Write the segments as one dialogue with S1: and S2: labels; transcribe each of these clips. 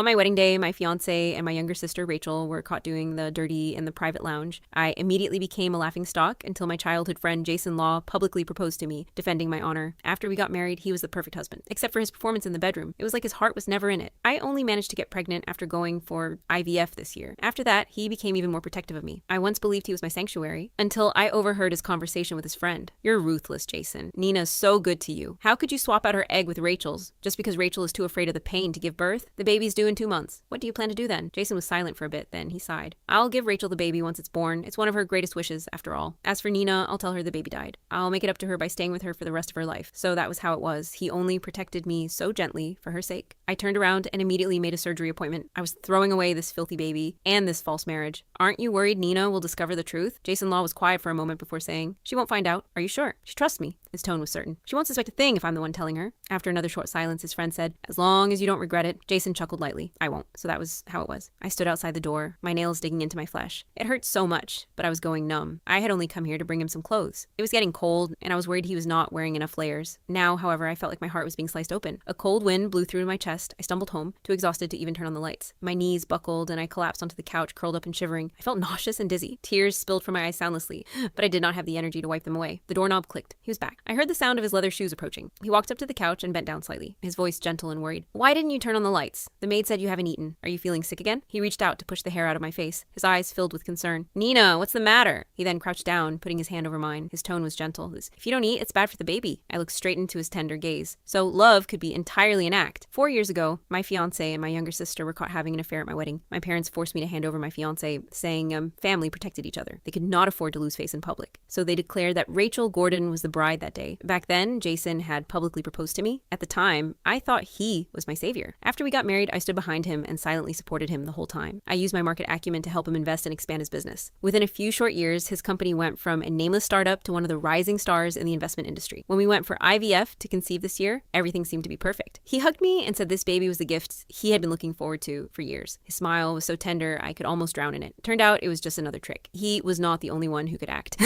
S1: On my wedding day, my fiance and my younger sister Rachel were caught doing the dirty in the private lounge. I immediately became a laughingstock until my childhood friend Jason Law publicly proposed to me, defending my honor. After we got married, he was the perfect husband, except for his performance in the bedroom. It was like his heart was never in it. I only managed to get pregnant after going for IVF this year. After that, he became even more protective of me. I once believed he was my sanctuary until I overheard his conversation with his friend. You're ruthless, Jason. Nina's so good to you. How could you swap out her egg with Rachel's just because Rachel is too afraid of the pain to give birth? The baby's due in 2 months. What do you plan to do then? Jason was silent for a bit, then he sighed. I'll give Rachel the baby once it's born. It's one of her greatest wishes, after all. As for Nina, I'll tell her the baby died. I'll make it up to her by staying with her for the rest of her life. So that was how it was. He only protected me so gently for her sake. I turned around and immediately made a surgery appointment. I was throwing away this filthy baby and this false marriage. Aren't you worried Nina will discover the truth? Jason Law was quiet for a moment before saying, she won't find out. Are you sure? She trusts me. His tone was certain. She won't suspect a thing if I'm the one telling her. After another short silence, his friend said, as long as you don't regret it. Jason chuckled lightly. I won't. So that was how it was. I stood outside the door, my nails digging into my flesh. It hurt so much, but I was going numb. I had only come here to bring him some clothes. It was getting cold, and I was worried he was not wearing enough layers. Now, however, I felt like my heart was being sliced open. A cold wind blew through my chest. I stumbled home, too exhausted to even turn on the lights. My knees buckled, and I collapsed onto the couch, curled up and shivering. I felt nauseous and dizzy. Tears spilled from my eyes soundlessly, but I did not have the energy to wipe them away. The doorknob clicked. He was back. I heard the sound of his leather shoes approaching. He walked up to the couch and bent down slightly, his voice gentle and worried. Why didn't you turn on the lights? The maid said you haven't eaten. Are you feeling sick again? He reached out to push the hair out of my face, his eyes filled with concern. Nina, what's the matter? He then crouched down, putting his hand over mine. His tone was gentle. If you don't eat, it's bad for the baby. I looked straight into his tender gaze. So love could be entirely an act. 4 years ago, my fiance and my younger sister were caught having an affair at my wedding. My parents forced me to hand over my fiance, saying family protected each other. They could not afford to lose face in public. So they declared that Rachel Gordon was the bride that day. Back then, Jason had publicly proposed to me. At the time, I thought he was my savior. After we got married, I stood behind him and silently supported him the whole time. I used my market acumen to help him invest and expand his business. Within a few short years, his company went from a nameless startup to one of the rising stars in the investment industry. When we went for IVF to conceive this year, everything seemed to be perfect. He hugged me and said this baby was the gift he had been looking forward to for years. His smile was so tender, I could almost drown in it. Turned out it was just another trick. He was not the only one who could act.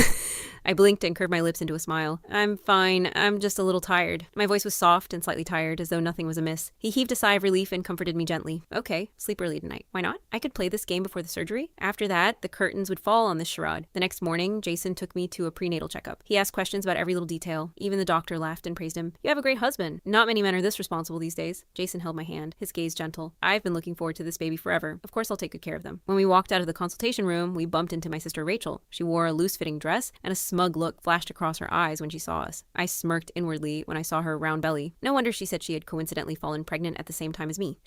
S1: I blinked and curved my lips into a smile. I'm fine. I'm just a little tired. My voice was soft and slightly tired, as though nothing was amiss. He heaved a sigh of relief and comforted me gently. Okay, sleep early tonight. Why not? I could play this game before the surgery. After that, the curtains would fall on this charade. The next morning, Jason took me to a prenatal checkup. He asked questions about every little detail. Even the doctor laughed and praised him. You have a great husband. Not many men are this responsible these days. Jason held my hand, his gaze gentle. I've been looking forward to this baby forever. Of course I'll take good care of them. When we walked out of the consultation room, we bumped into my sister Rachel. She wore a loose-fitting dress, and a smug look flashed across her eyes when she saw us. I smirked inwardly when I saw her round belly. No wonder she said she had coincidentally fallen pregnant at the same time as me.